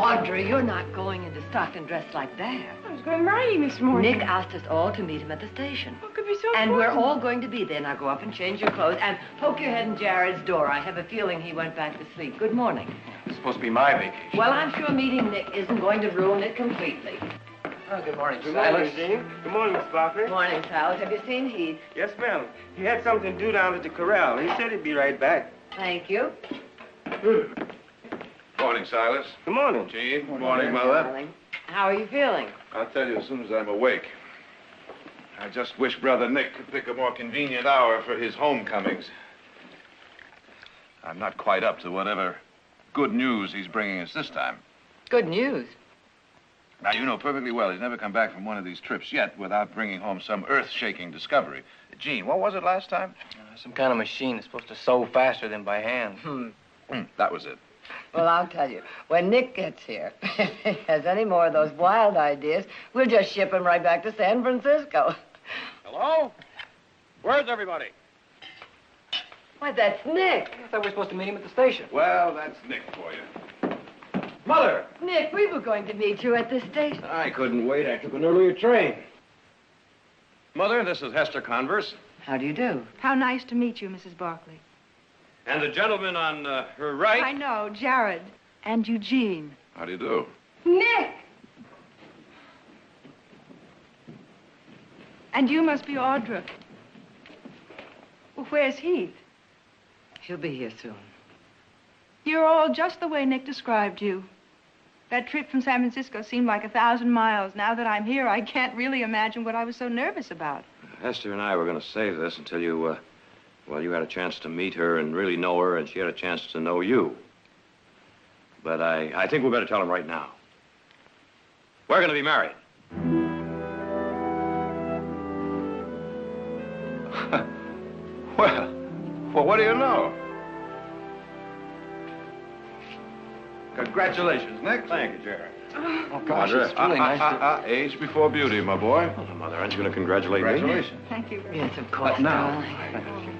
Audrey, you're not going into Stockton dressed like that. I was going to marry him this morning. Nick asked us all to meet him at the station. What could be so And important? we're all going to be there. Now go up and change your clothes and poke your head in Jared's door. I have a feeling he went back to sleep. Good morning. It's supposed to be my vacation. Well, I'm sure meeting Nick isn't going to ruin it completely. Oh, good morning, Good Silas. morning, Jean. Good morning, Miss Barkley. Good morning, Silas. Have you seen Heath? Yes, ma'am. He had something to do down at the corral. He said he'd be right back. Thank you. Morning, Silas. Good morning. Jean. Good morning, Mother. Darling. How are you feeling? I'll tell you as soon as I'm awake. I just wish Brother Nick could pick a more convenient hour for his homecomings. I'm not quite up to whatever good news he's bringing us this time. Good news. Now, you know perfectly well he's never come back from one of these trips yet without bringing home some earth-shaking discovery. Jean, what was it last time? Some kind of machine that's supposed to sew faster than by hand. That was it. Well, I'll tell you, when Nick gets here, if he has any more of those wild ideas, we'll just ship him right back to San Francisco. Hello? Where's everybody? Why, that's Nick. I thought we were supposed to meet him at the station. Well, that's Nick for you. Mother! Nick, we were going to meet you at the station. I couldn't wait. I took an earlier train. Mother, this is Hester Converse. How do you do? How nice to meet you, Mrs. Barkley. And the gentleman on her right. I know, Jared. And Eugene. How do you do? Nick! And you must be Audra. Well, where's Heath? He'll be here soon. You're all just the way Nick described you. That trip from San Francisco seemed like 1,000 miles. Now that I'm here, I can't really imagine what I was so nervous about. Hester and I were going to save this until you, well, you had a chance to meet her and really know her, and she had a chance to know you. But I think we better tell him right now. We're going to be married. Well, what do you know? Congratulations, Nick. Thank you, Jared. Oh, gosh, it's really nice to... Age before beauty, my boy. Well, Mother, aren't you going to congratulate me? Congratulations. Thank you. Yes, of course, now. darling.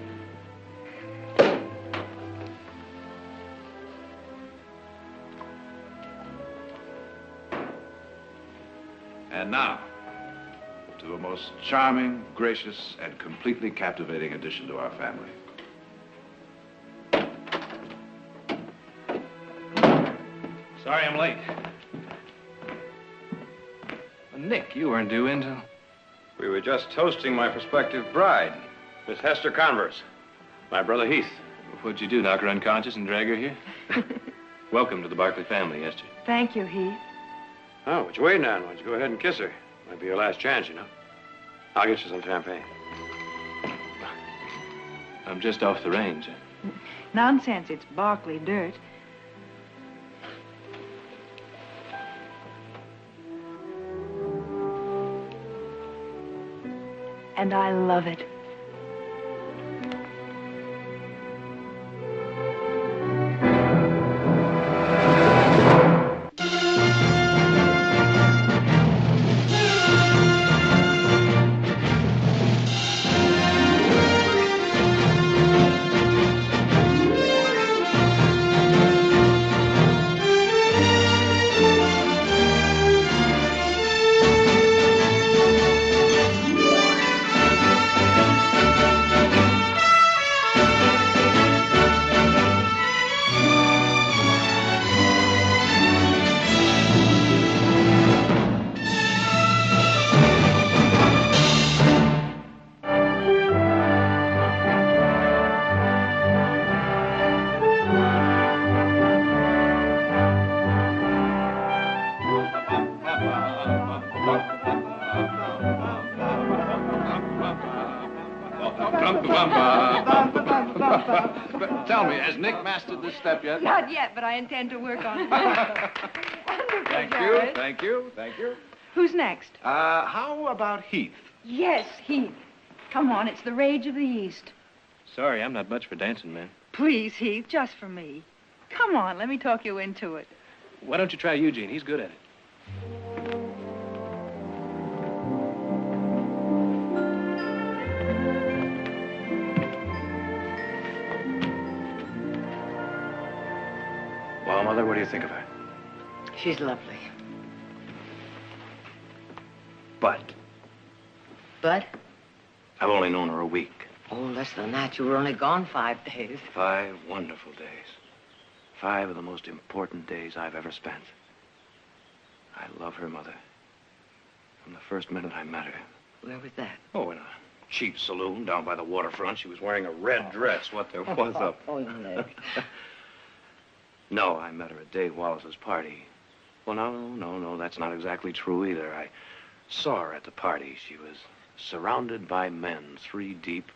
And now, to a most charming, gracious, and completely captivating addition to our family. Sorry I'm late. Nick, you weren't due in till... We were just toasting my prospective bride, Miss Hester Converse, my brother Heath. What'd you do, knock her unconscious and drag her here? Welcome to the Barkley family, Hester. Thank you, Heath. Oh, what you waiting on? Why don't you go ahead and kiss her? Might be your last chance, you know. I'll get you some champagne. I'm just off the range. Nonsense, it's Barkley dirt. And I love it. Tell me, has Nick mastered this step yet? Not yet, but I intend to work on it. Wonderful, Thank you, Jared. thank you, thank you. Who's next? How about Heath? Yes, Heath. Come on, it's the rage of the East. Sorry, I'm not much for dancing, man. Please, Heath, just for me. Come on, let me talk you into it. Why don't you try Eugene? He's good at it. Well, Mother, what do you think of her? She's lovely. But But? I've only known her a week. Oh, less than that. You were only gone 5 days. 5 wonderful days. 5 of the most important days I've ever spent. I love her, Mother. From the first minute I met her. Where was that? Oh, in a cheap saloon down by the waterfront. She was wearing a red dress. What there was up. Oh, Nick. No, I met her at Dave Wallace's party. Well, no, that's not exactly true either. I saw her at the party. She was surrounded by men, 3 deep.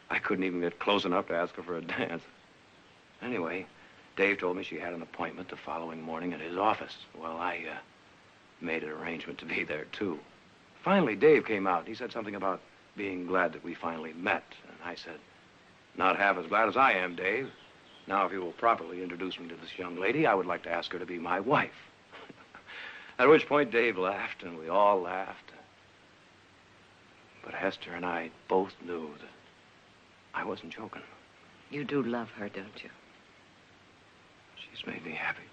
I couldn't even get close enough to ask her for a dance. Anyway, Dave told me she had an appointment the following morning at his office. Well, I made an arrangement to be there, too. Finally, Dave came out. He said something about being glad that we finally met. And I said, not half as glad as I am, Dave. Now, if you will properly introduce me to this young lady, I would like to ask her to be my wife. At which point, Dave laughed, and we all laughed. But Hester and I both knew that I wasn't joking. You do love her, don't you? She's made me happy.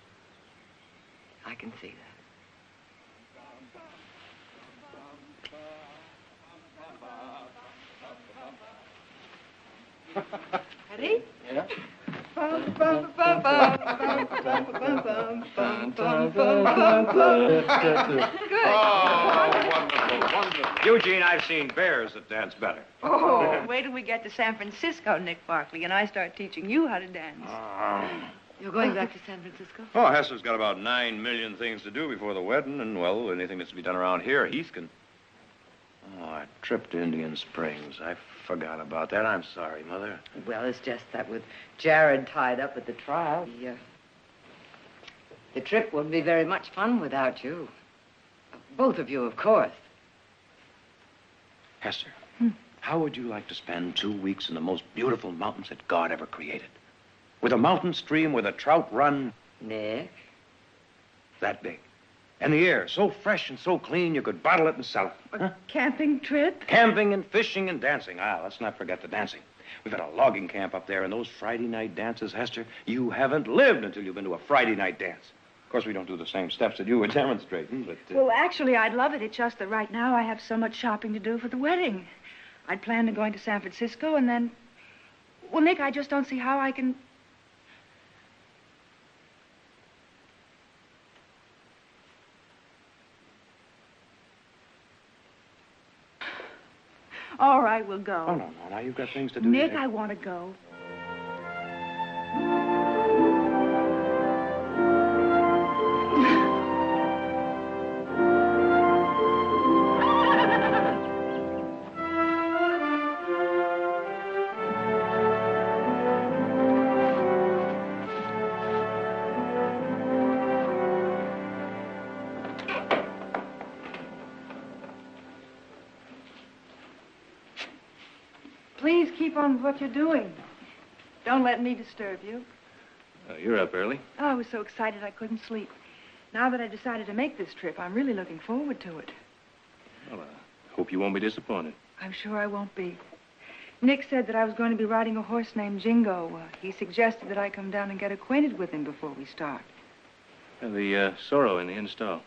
I can see that. Ready? Yeah. Oh, wonderful, wonderful. Eugene, I've seen bears that dance better. Oh, wait till we get to San Francisco, Nick Barkley, and I start teaching you how to dance. You're going back to San Francisco? Oh, Hester's got about 9 million things to do before the wedding, and, well, anything that's to be done around here, Heath can... Oh, a trip to Indian Springs. I forgot about that. I'm sorry, Mother. Well, it's just that with Jared tied up at the trial, the trip wouldn't be very much fun without you. Both of you, of course. Hester, how would you like to spend 2 weeks in the most beautiful mountains that God ever created? With a mountain stream where the trout run... Nick? That big. And the air so fresh and so clean you could bottle it and sell it. A camping trip? Camping and fishing and dancing. Let's not forget the dancing. We've got a logging camp up there, and those Friday night dances, Hester, you haven't lived until you've been to a Friday night dance. Of course, we don't do the same steps that you were demonstrating, but... Well, actually, I'd love it. It's just that right now I have so much shopping to do for the wedding. I'd planned on going to San Francisco, and then... Well, Nick, I just don't see how I can... All right, we'll go. Oh, no. Now you've got things to do. Nick, I want to go. Please keep on with what you're doing. Don't let me disturb you. You're up early. Oh, I was so excited I couldn't sleep. Now that I decided to make this trip, I'm really looking forward to it. Well, I hope you won't be disappointed. I'm sure I won't be. Nick said that I was going to be riding a horse named Jingo. He suggested that I come down and get acquainted with him before we start. The sorrel in the inn stall.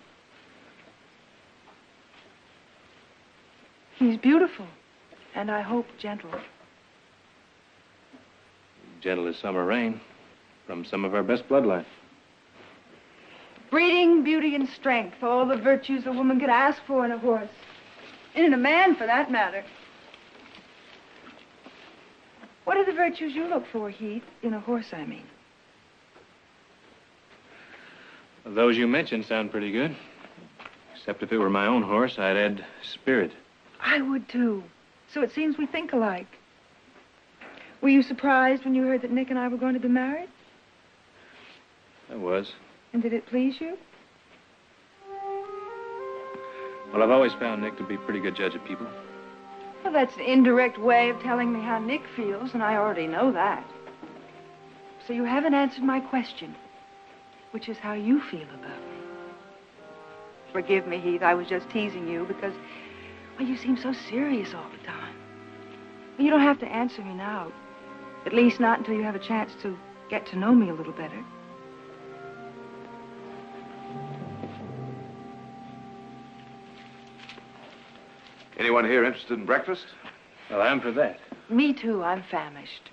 He's beautiful, and I hope gentle. Gentle as summer rain from some of our best bloodline. Breeding, beauty, and strength, all the virtues a woman could ask for in a horse. And in a man, for that matter. What are the virtues you look for, Heath? In a horse, I mean. Those you mentioned sound pretty good. Except if it were my own horse, I'd add spirit. I would, too. So it seems we think alike. Were you surprised when you heard that Nick and I were going to be married? I was. And did it please you? Well, I've always found Nick to be a pretty good judge of people. Well, that's an indirect way of telling me how Nick feels, and I already know that. So you haven't answered my question, which is how you feel about me. Forgive me, Heath, I was just teasing you because, well, you seem so serious all the time. You don't have to answer me now. At least not until you have a chance to get to know me a little better. Anyone here interested in breakfast? Well, I'm for that. Me too. I'm famished.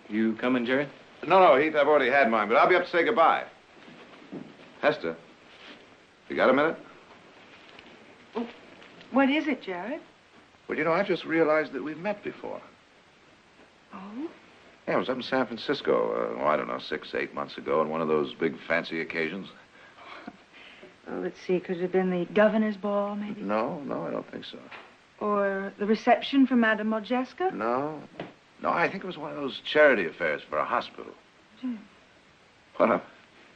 You coming, Jerry? No, Heath, I've already had mine, but I'll be up to say goodbye. Hester, you got a minute? What is it, Jared? Well, you know, I just realized that we've met before. Oh? Yeah, I was up in San Francisco, I don't know, 6, 8 months ago on one of those big fancy occasions. Well, let's see. Could it have been the governor's ball, maybe? No, I don't think so. Or the reception for Madame Modjeska? No, I think it was one of those charity affairs for a hospital. Hmm. Well,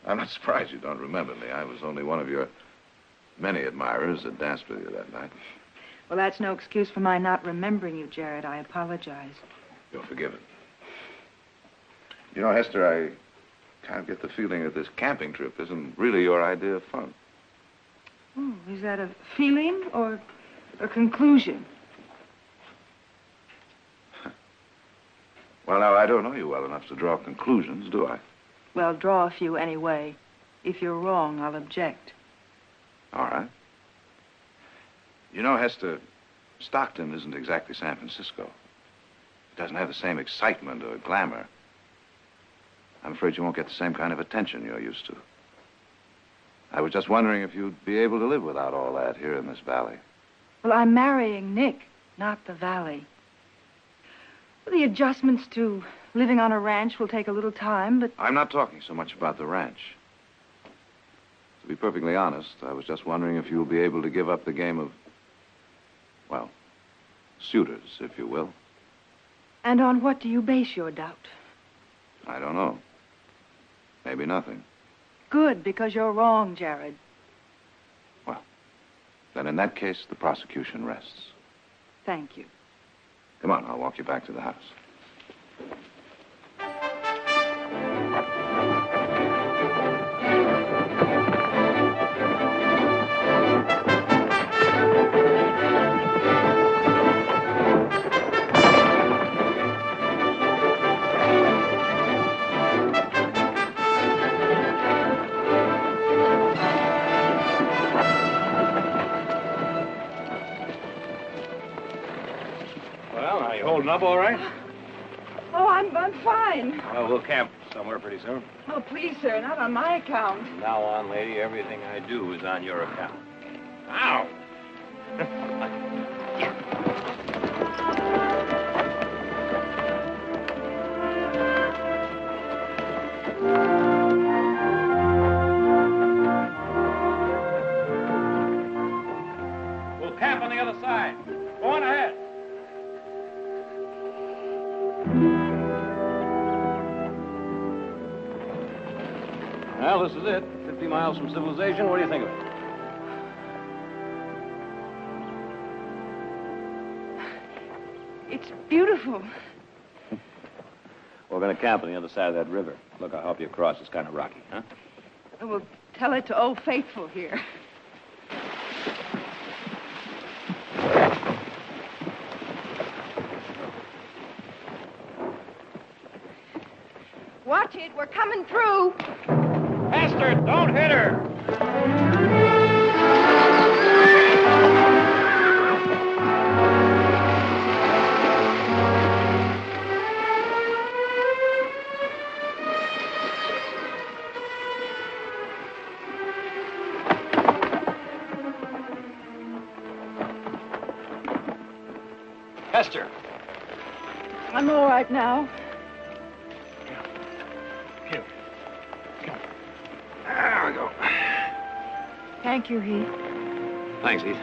I'm not surprised you don't remember me. I was only one of your many admirers that danced with you that night. Well, that's no excuse for my not remembering you, Jared. I apologize. You're forgiven. You know, Hester, I kind of get the feeling that this camping trip isn't really your idea of fun. Oh, is that a feeling or a conclusion? Well, now, I don't know you well enough to draw conclusions, do I? Well, draw a few anyway. If you're wrong, I'll object. All right. You know, Hester, Stockton isn't exactly San Francisco. It doesn't have the same excitement or glamour. I'm afraid you won't get the same kind of attention you're used to. I was just wondering if you'd be able to live without all that here in this valley. Well, I'm marrying Nick, not the valley. Well, the adjustments to living on a ranch will take a little time, but... I'm not talking so much about the ranch. To be perfectly honest, I was just wondering if you'll be able to give up the game of, well, suitors, if you will. And on what do you base your doubt? I don't know. Maybe nothing. Good, because you're wrong, Jared. Well, then in that case, the prosecution rests. Thank you. Come on, I'll walk you back to the house. Well, are you holding up all right? Oh, I'm fine. Well, we'll camp somewhere pretty soon. Oh, please, sir, not on my account. From now on, lady, everything I do is on your account. Ow! We'll camp on the other side. Go on ahead. Well, this is it. 50 miles from civilization. What do you think of it? It's beautiful. We're going to camp on the other side of that river. Look, I'll help you across. It's kind of rocky, huh? We'll tell it to Old Faithful here. Watch it. We're coming through. Hester, don't hit her! Hester. I'm all right now. Here. Come. There we go. Thank you, Heath. Thanks, Heath.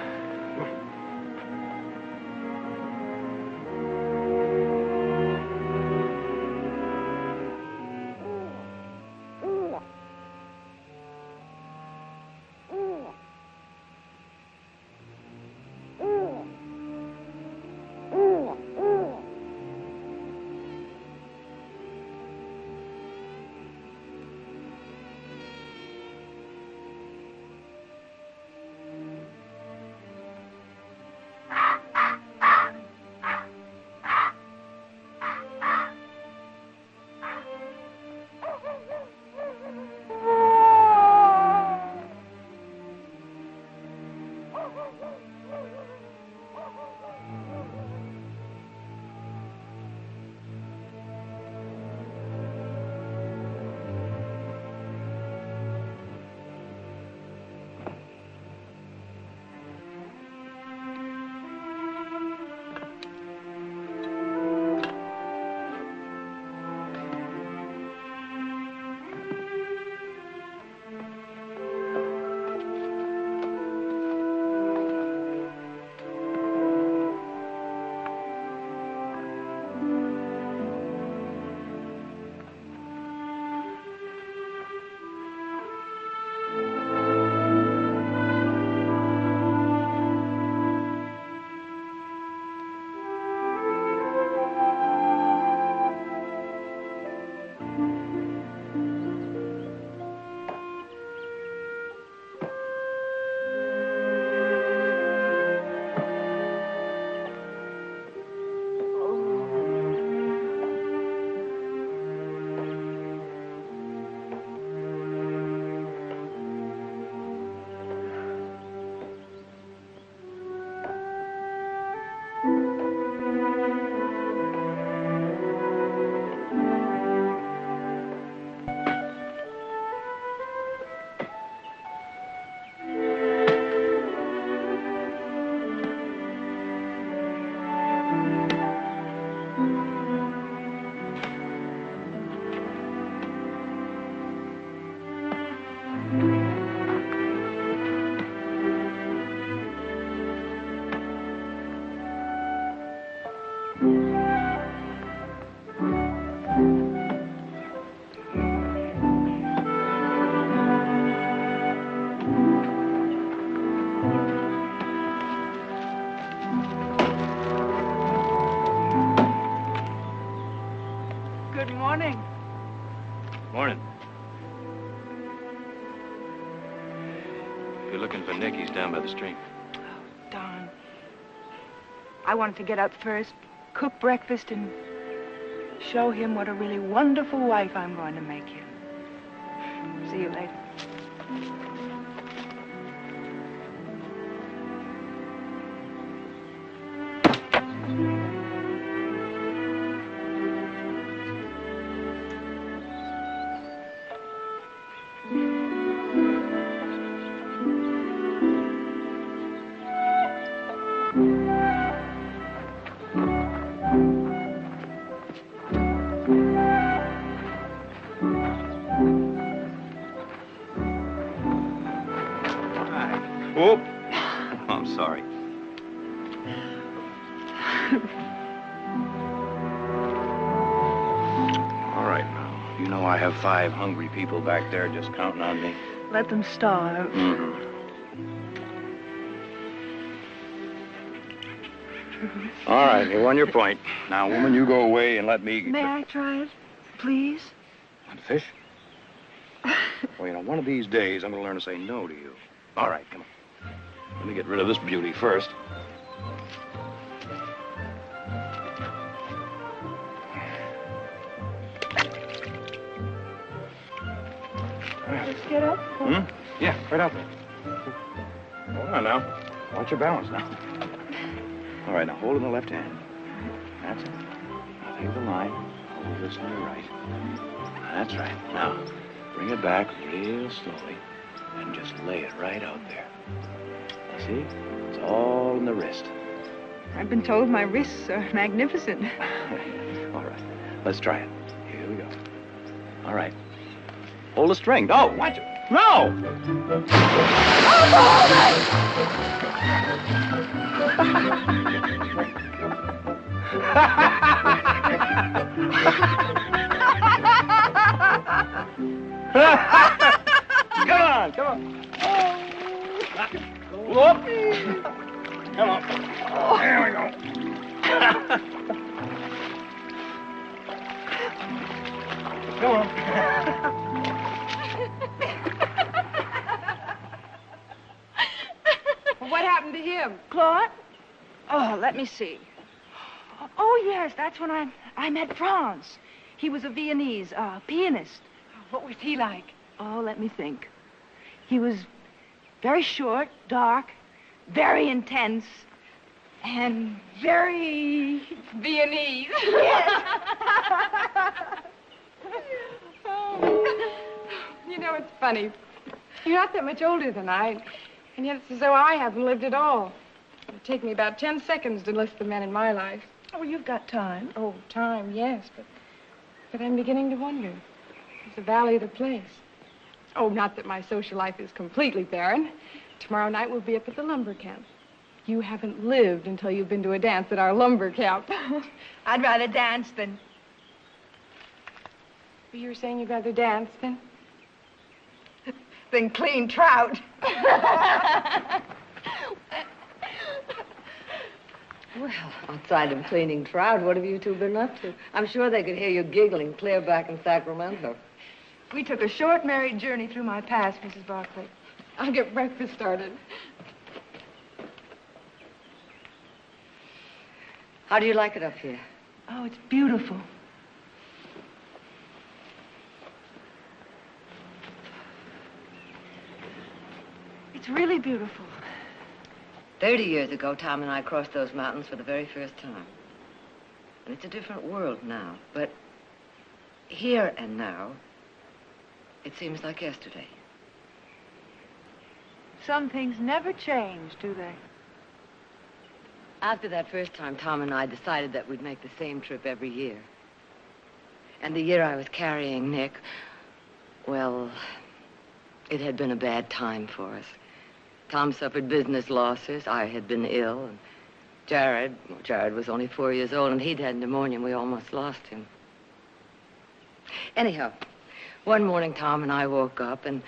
morning. Morning. If you're looking for Nick, he's down by the stream. Oh, darn. I wanted to get up first, cook breakfast, and show him what a really wonderful wife I'm going to make him. See you later. Oh, I'm sorry. All right, now. You know I have 5 hungry people back there just counting on me. Let them starve. Mm-hmm. All right, you won your point. Now, woman, you go away and let me... May I try it, please? Want fish? Well, you know, one of these days, I'm going to learn to say no to you. All right, come on. Let me get rid of this beauty first. Let's get up. Hmm? Yeah, right out there. Hold on now. Watch your balance now. All right, now hold in the left hand. That's it. Now take the line. Hold this in your right. That's right. Now, bring it back real slowly and just lay it right out there. Now, see? It's all in the wrist. I've been told my wrists are magnificent. All right, let's try it. Here we go. All right. Hold the string. No, watch it. No! Come on, come on. Whoop. Come on. There we go. Come on. What happened to him? Claude? Oh, let me see. Oh, yes, that's when I met Franz. He was a Viennese pianist. What was he like? Oh, let me think. He was very short, dark, very intense, and very... Viennese. Yes. You know, it's funny. You're not that much older than I, and yet it's as though I haven't lived at all. It'd take me about 10 seconds to list the men in my life. Oh, you've got time. Oh, time, yes, but I'm beginning to wonder. Is the valley the place? Oh, not that my social life is completely barren. Tomorrow night we'll be up at the lumber camp. You haven't lived until you've been to a dance at our lumber camp. I'd rather dance than... You were saying you'd rather dance than clean trout. Well, outside of cleaning trout, what have you two been up to? I'm sure they could hear you giggling clear back in Sacramento. We took a short married journey through my past, Mrs. Barclay. I'll get breakfast started. How do you like it up here? Oh, it's beautiful. It's really beautiful. 30 years ago, Tom and I crossed those mountains for the very first time. And it's a different world now, but here and now, it seems like yesterday. Some things never change, do they? After that first time, Tom and I decided that we'd make the same trip every year. And the year I was carrying Nick, well, it had been a bad time for us. Tom suffered business losses. I had been ill. And Jared was only 4 years old, and he'd had pneumonia, and we almost lost him. Anyhow, one morning, Tom and I woke up, and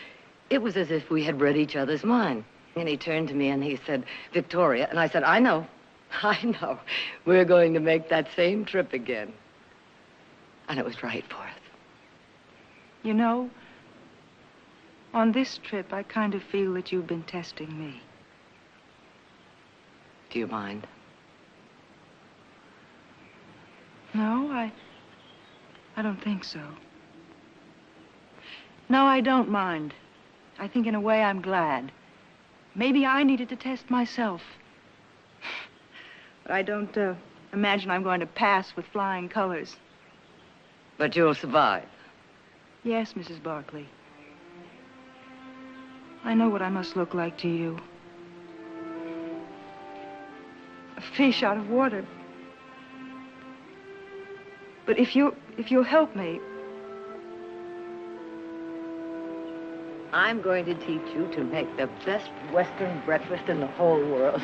it was as if we had read each other's mind. And he turned to me, and he said, Victoria. And I said, I know. We're going to make that same trip again. And it was right for us. You know, on this trip, I kind of feel that you've been testing me. Do you mind? No, I don't think so. No, I don't mind. I think in a way I'm glad. Maybe I needed to test myself. But I don't imagine I'm going to pass with flying colors. But you'll survive. Yes, Mrs. Barkley. I know what I must look like to you. A fish out of water. But if you'll help me, I'm going to teach you to make the best Western breakfast in the whole world.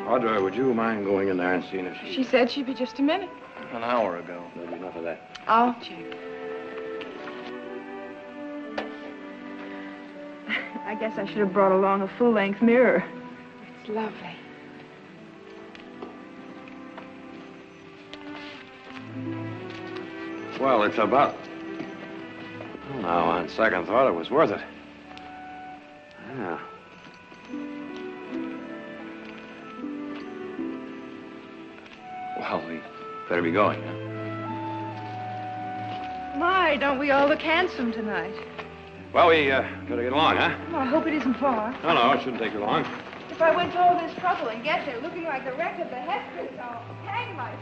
Audra, would you mind going in there and seeing if She said she'd be just a minute. An hour ago. There'll be enough of that. I'll check. I guess I should have brought along a full-length mirror. It's lovely. Well, it's about... Well, now, on second thought, it was worth it. Yeah. Well, we better be going, huh? My, don't we all look handsome tonight? Well, we better get along, huh? Oh, I hope it isn't far. No, it shouldn't take you long. If I went to all this trouble and get there looking like the wreck of the Hesperus, I'll hang myself.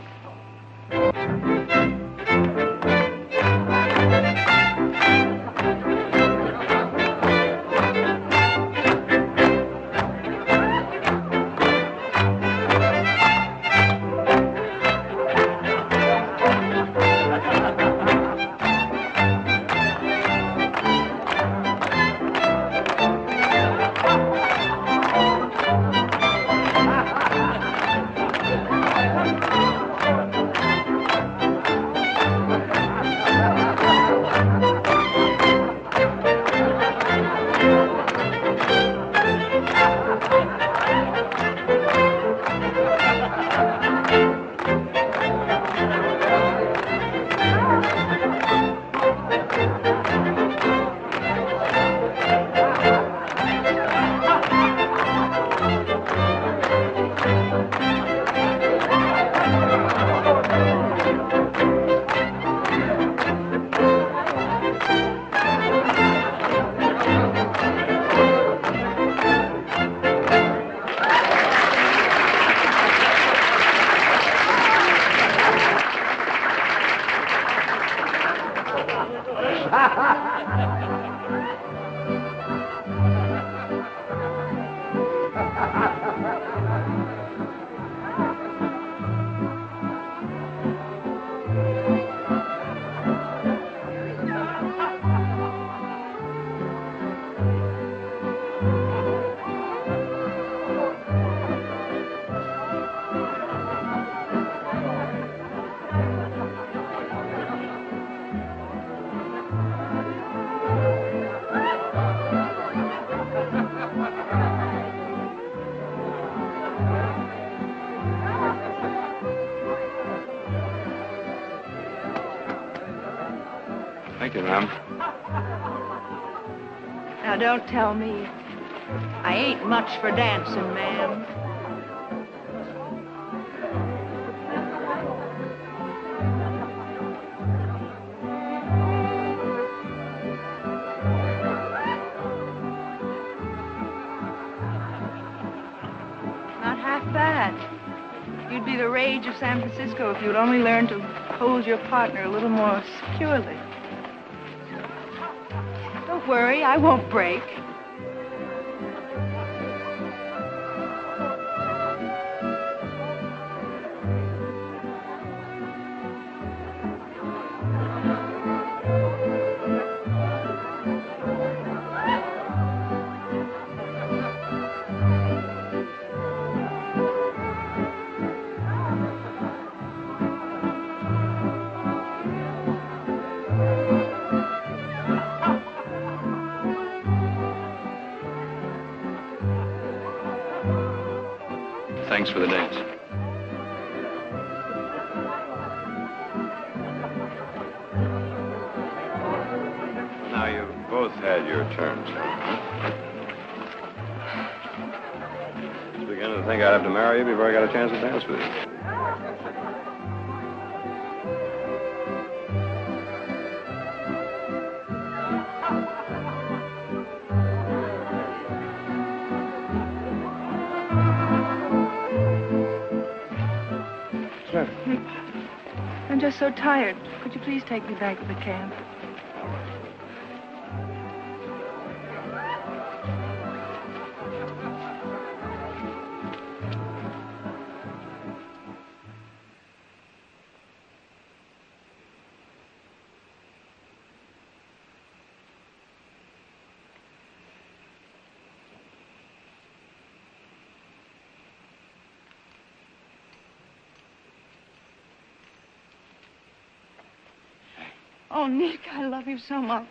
Thank you, ma'am. Now, don't tell me. I ain't much for dancing, ma'am. Not half bad. You'd be the rage of San Francisco if you'd only learn to hold your partner a little more securely. Don't worry, I won't break. Thanks for the dance. Now you've both had your turns. Huh? I was beginning to think I'd have to marry you before I got a chance to dance with you. I'm just so tired. Could you please take me back to the camp? Oh, Nick, I love you so much.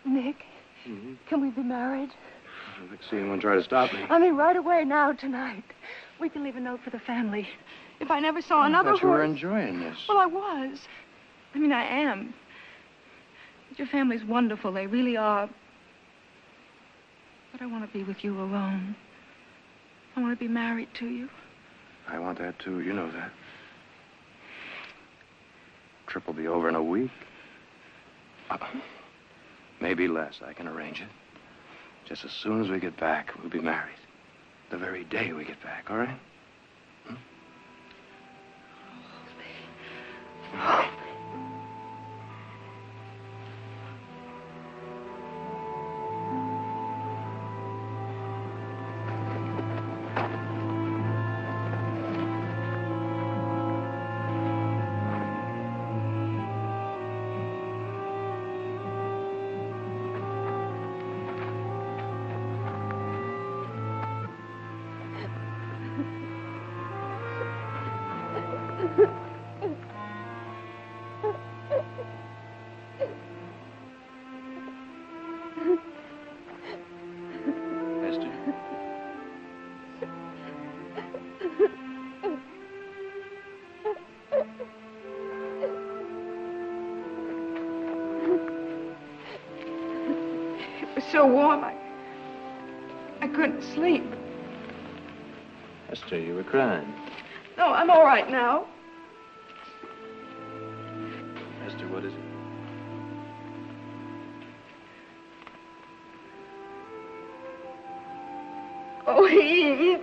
Nick, can we be married? I'd like to see anyone try to stop me. I mean, right away now, tonight. We can leave a note for the family. If I never saw another I thought you were horse- enjoying this. Well, I was. I mean, I am. But your family's wonderful. They really are. But I want to be with you alone. I want to be married to you. I want that, too. You know that. Trip will be over in a week. Maybe less. I can arrange it. Just as soon as we get back, we'll be married. The very day we get back, all right? It was so warm, I couldn't sleep. Esther, you were crying. No, I'm all right now. Esther, what is it? Oh, he.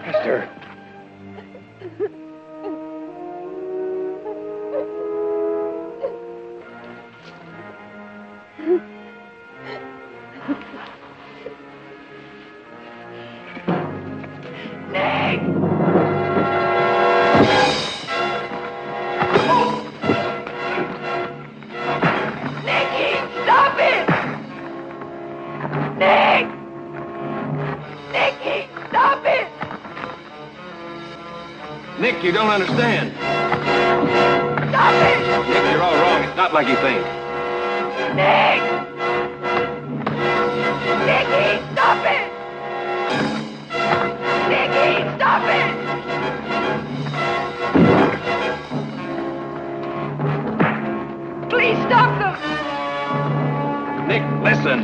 Esther. Nick, you don't understand. Stop it! Nick, you're all wrong. It's not like you think. Nick! Nicky, stop it! Nicky, stop it! Please stop them! Nick, listen.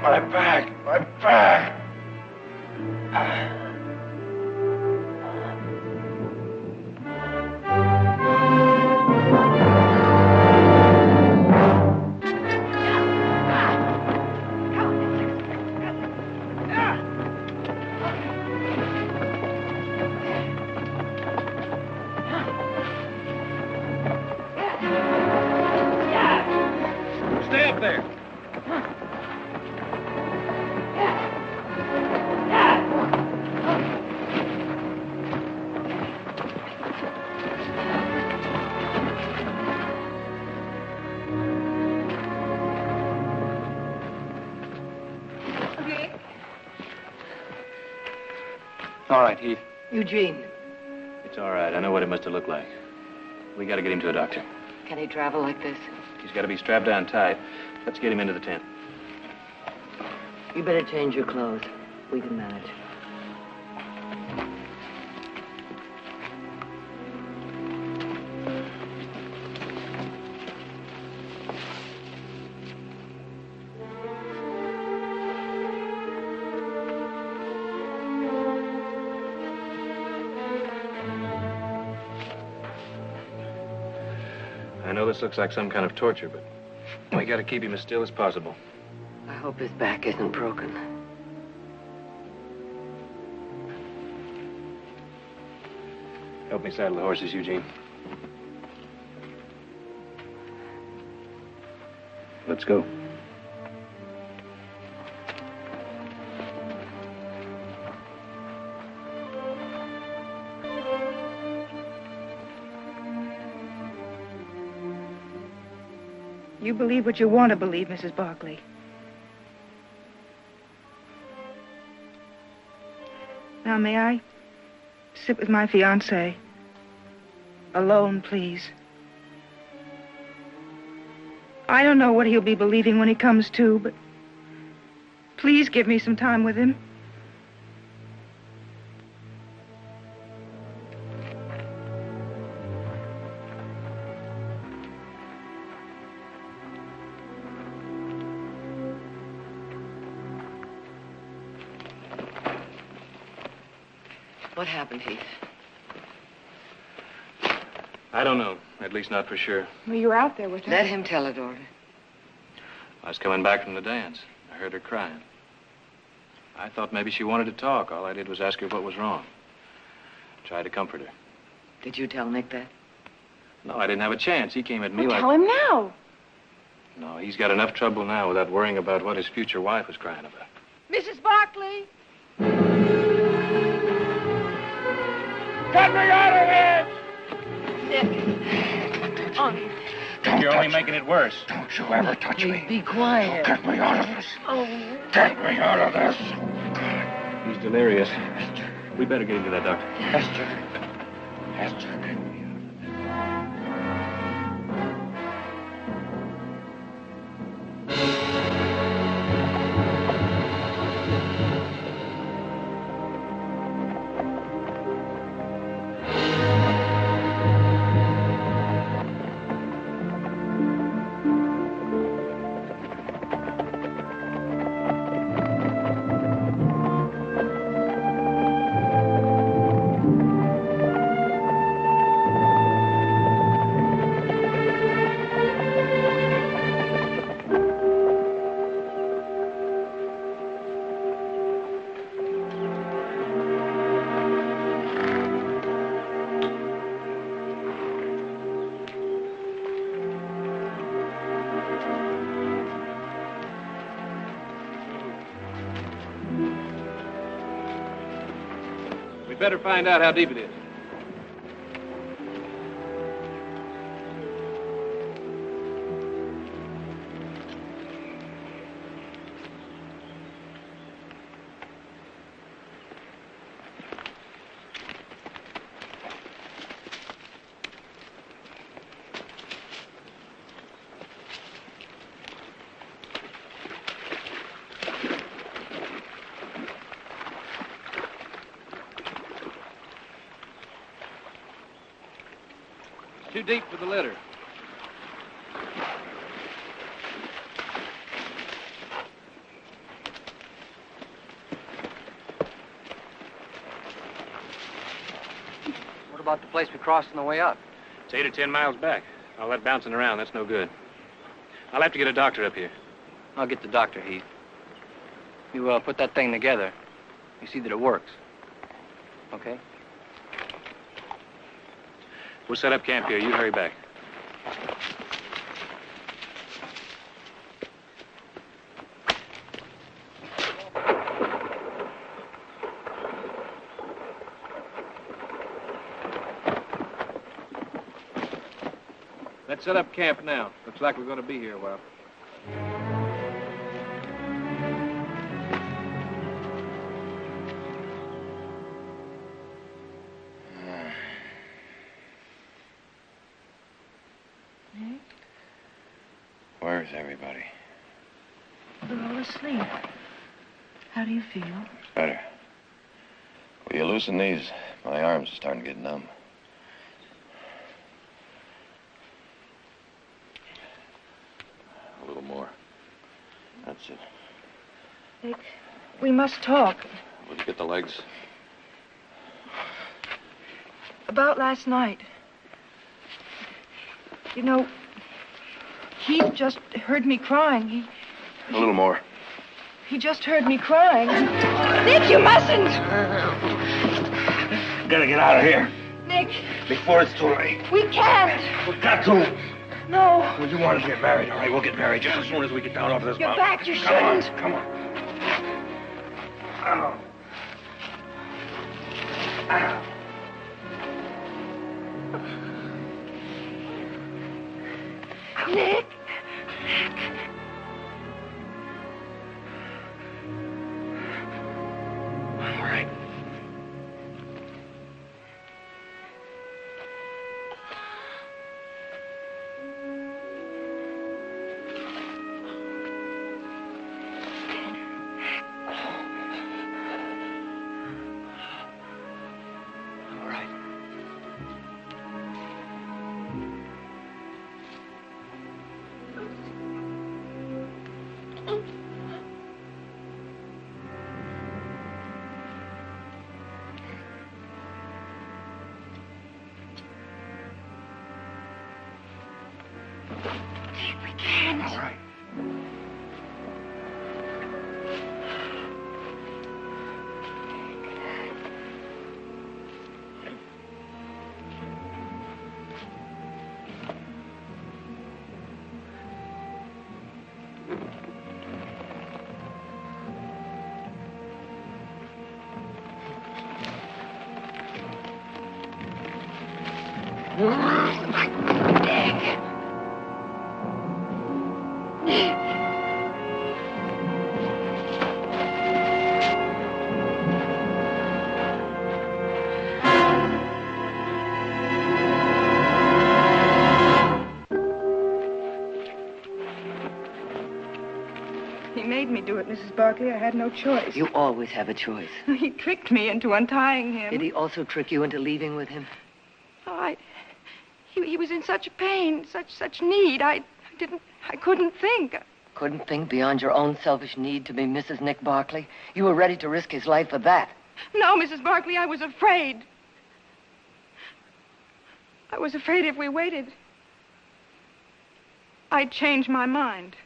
My back. All right, Heath. Eugene, It's all right. I know what it must have looked like. We got to get him to a doctor. can he travel like this? He's got to be strapped down tight. Let's get him into the tent. You better change your clothes. We can manage. I know this looks like some kind of torture, but we got to keep him as still as possible. I hope his back isn't broken. Help me saddle the horses, Eugene. Let's go. You believe what you want to believe, Mrs. Barkley. Now, may I sit with my fiancé? Alone, please. I don't know what he'll be believing when he comes to, but please give me some time with him. What happened, Heath? I don't know. At least not for sure. Well, you were out there with her. Let him tell it, Order. I was coming back from the dance. I heard her crying. I thought maybe she wanted to talk. All I did was ask her what was wrong. Tried to comfort her. Did you tell Nick that? No, I didn't have a chance. He came at me Well, like... tell him now. No, he's got enough trouble now without worrying about what his future wife was crying about. Mrs. Barkley. Cut me out of this! Nick. Oh, You're only making it worse. Don't you ever touch me. be quiet. Get me out of this. Oh, Get me out of this. He's delirious. We better get him to that doctor. Esther. Esther. We better find out how deep it is. Too deep for the litter. What about the place we crossed on the way up? It's 8 or 10 miles back. All that bouncing around, that's no good. I'll have to get a doctor up here. I'll get the doctor, Heath. You put that thing together. You see that it works. Okay? We'll set up camp here. You hurry back. Let's set up camp now. Looks like we're going to be here a while. Where's everybody? They're all asleep. How do you feel? Better. Will you loosen these? My arms are starting to get numb. A little more. That's it. Nick, we must talk. Will you get the legs? About last night. You know, Heath just heard me crying. A little more. He just heard me crying. Nick, you mustn't! Gotta get out of here. Nick. Before it's too late. We can't. We've got to. No. Well, you want to get married, all right? We'll get married just as soon as we get down off this You're mountain. back, you shouldn't. Come on. Ow. Ow. Nick. All right. All right. We can't. All right. Nick. Nick. He made me do it, Mrs. Barkley. I had no choice. You always have a choice. He tricked me into untying him. Did he also trick you into leaving with him? Oh, he was in such pain, such need. I couldn't think. Couldn't think beyond your own selfish need to be Mrs. Nick Barkley? You were ready to risk his life for that. No, Mrs. Barkley, I was afraid. I was afraid if we waited, I'd change my mind.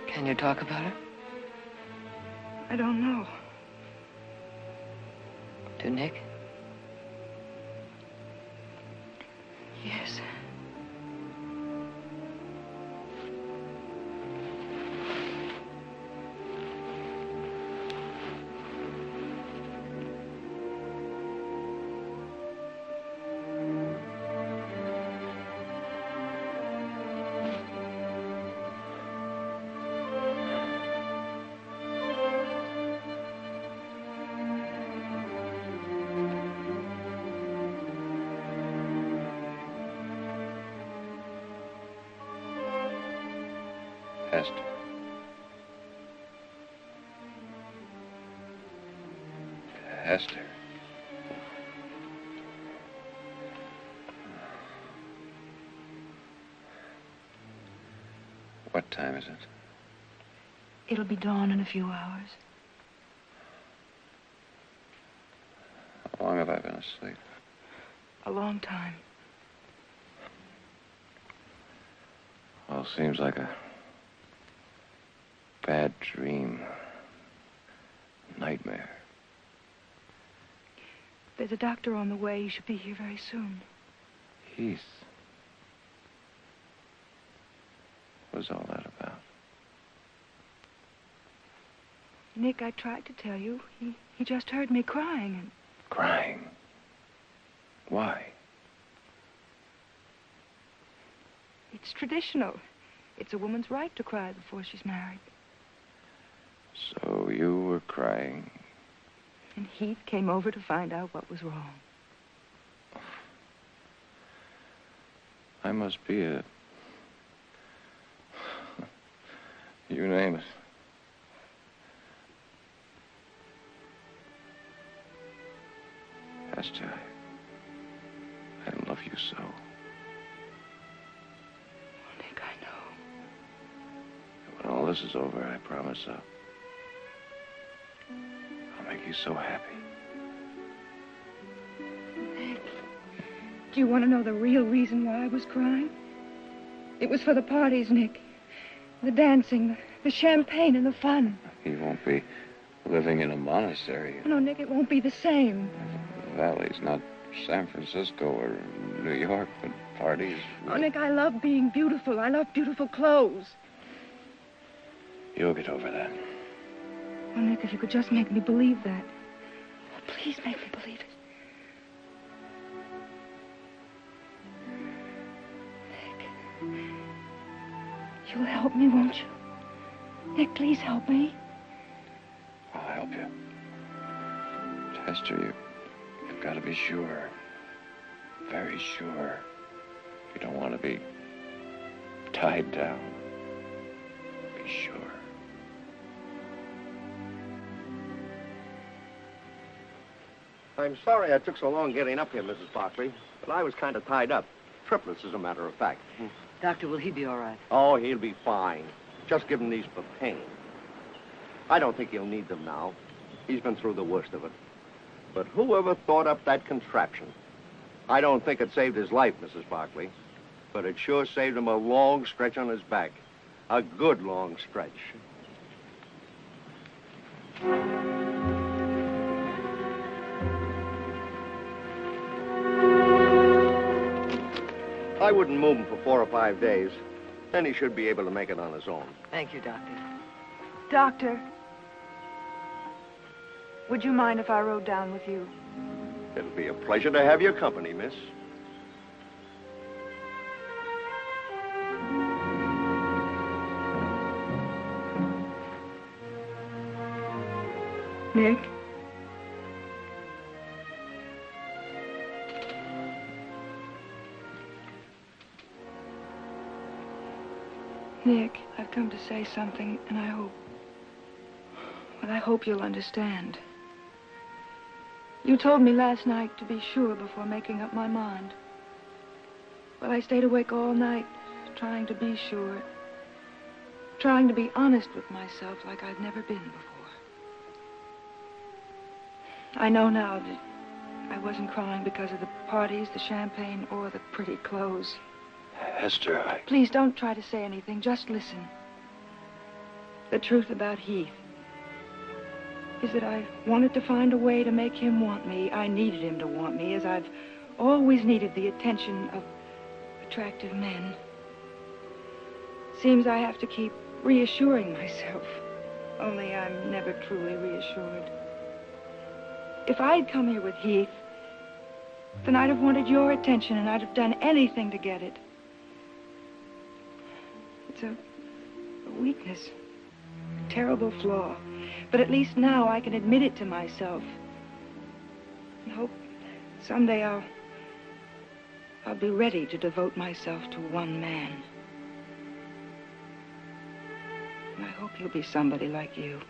Can you talk about it? I don't know. To Nick? Yes. Hester. Hester. What time is it? It'll be dawn in a few hours. How long have I been asleep? A long time. Well, seems like a bad dream. Nightmare. There's a doctor on the way. He should be here very soon. Heath. What was all that about? Nick, I tried to tell you. He just heard me crying and... Crying? Why? It's traditional. It's a woman's right to cry before she's married. So you were crying. And Heath came over to find out what was wrong. I must be a... You name it. Hester, I love you so. Nick, I know. When all this is over, I promise I'll make you so happy. Nick, do you want to know the real reason why I was crying? It was for the parties, Nick. The dancing, the champagne, and the fun. You won't be living in a monastery. No, Nick, it won't be the same. The Valley's not San Francisco or New York, but parties. Oh, Nick, I love being beautiful. I love beautiful clothes. You'll get over that. Oh, Nick, if you could just make me believe that. Oh, please make me believe it. Nick, you'll help me, won't you? Nick, please help me. I'll help you. But Hester, you've got to be sure. Very sure. You don't want to be tied down. Be sure. I'm sorry I took so long getting up here, Mrs. Barkley, but I was kind of tied up. Triplets, as a matter of fact. Doctor, will he be all right? Oh, he'll be fine. Just give him these for pain. I don't think he'll need them now. He's been through the worst of it. But whoever thought up that contraption? I don't think it saved his life, Mrs. Barkley, but it sure saved him a long stretch on his back. A good long stretch. I wouldn't move him for 4 or 5 days. Then he should be able to make it on his own. Thank you, Doctor. Doctor, would you mind if I rode down with you? It'll be a pleasure to have your company, miss. Nick? Nick, I've come to say something, and I hope you'll understand. You told me last night to be sure before making up my mind. Well, I stayed awake all night, trying to be sure. Trying to be honest with myself like I've never been before. I know now that I wasn't crying because of the parties, the champagne, or the pretty clothes. Hester, Please don't try to say anything. Just listen. The truth about Heath is that I wanted to find a way to make him want me. I needed him to want me, as I've always needed the attention of attractive men. Seems I have to keep reassuring myself. Only I'm never truly reassured. If I'd come here with Heath, then I'd have wanted your attention, and I'd have done anything to get it. It's a weakness, a terrible flaw. But at least now I can admit it to myself. And hope someday I'll be ready to devote myself to one man. And I hope he'll be somebody like you.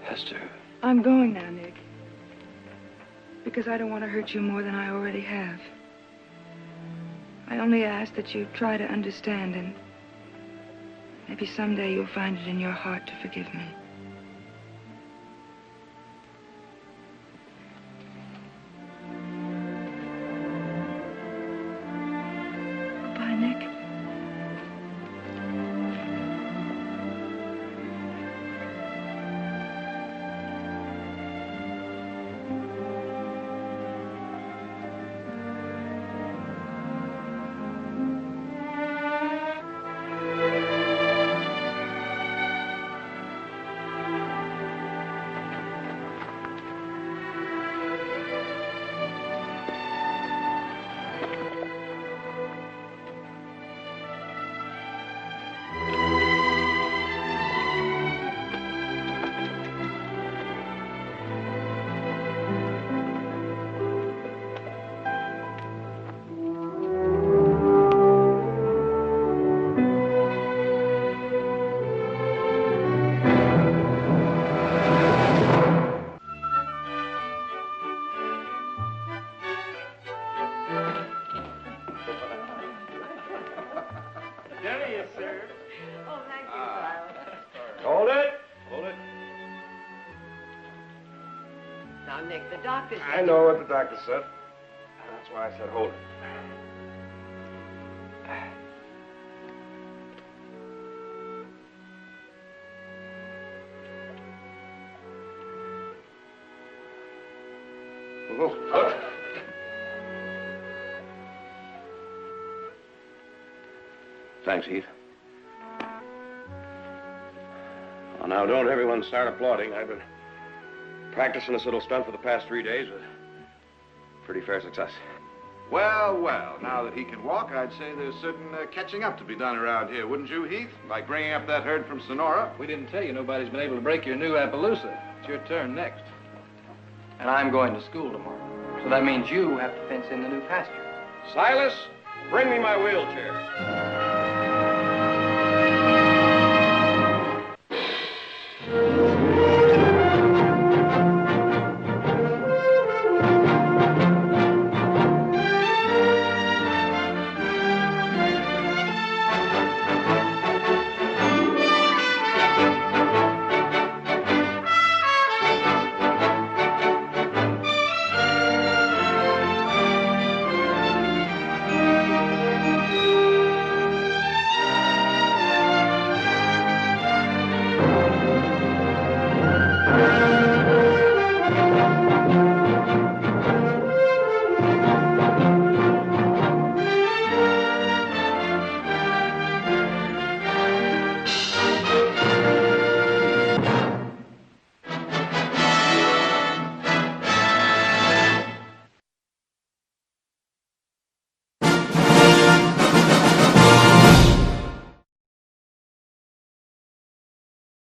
Hester. I'm going now, Nick. Because I don't want to hurt you more than I already have. I only ask that you try to understand, and maybe someday you'll find it in your heart to forgive me. Goodbye, Nick. now, Nick. The doctor said... I know what the doctor said. That's why I said hold it. Thanks, Heath. Well, now, don't everyone start applauding. I've been practicing this little stunt for the past 3 days with pretty fair success. Well, well, now that he can walk, I'd say there's certain catching up to be done around here, wouldn't you, Heath? Like bringing up that herd from Sonora. We didn't tell you nobody's been able to break your new Appaloosa. It's your turn next. And I'm going to school tomorrow. So that means you have to fence in the new pasture. Silas, bring me my wheelchair.